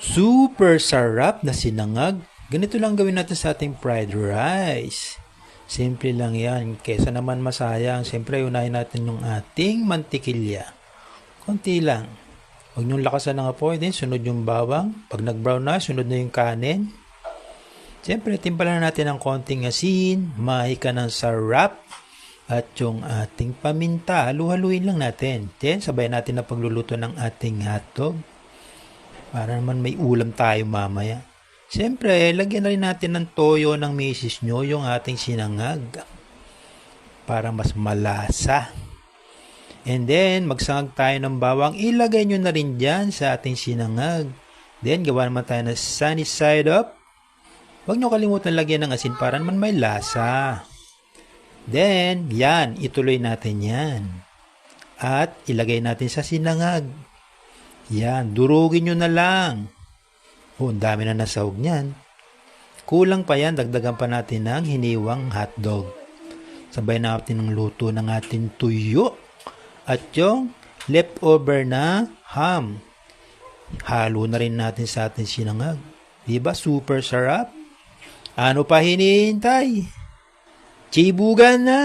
Super sarap na sinangag. Ganito lang gawin natin sa ating fried rice. Simple lang yan. Kesa naman masayang, siyempre unahin natin yung ating mantikilya. Konti lang. Huwag niyong lakasan ng apoy din. Sunod yung bawang. Pag nag-brown na, sunod na yung kanin. Siyempre, timpalan natin ng konting asin, mahika ng sarap, at yung ating paminta. Halu-haluin lang natin. Then, sabay natin na pagluluto ng ating hotdog. Para naman may ulam tayo mamaya. Siyempre, lagyan na rin natin ng toyo ng misis nyo yung ating sinangag. Para mas malasa. And then, magsangag tayo ng bawang. Ilagay nyo na rin dyan sa ating sinangag. Then, gawa naman tayo ng sunny side up. Huwag nyo kalimutan lagyan ng asin para naman may lasa. Then, yan, ituloy natin yan. At ilagay natin sa sinangag. Yan, durugin nyo na lang. Oh, ang dami na nasahog niyan. Kulang pa yan, dagdagan pa natin ng hiniwang hotdog. Sabay natin ng luto ng ating tuyo. At yung leftover na ham. Halo na rin natin sa ating sinangag. Diba, super sarap? Ano pa hinihintay? Chibugan na!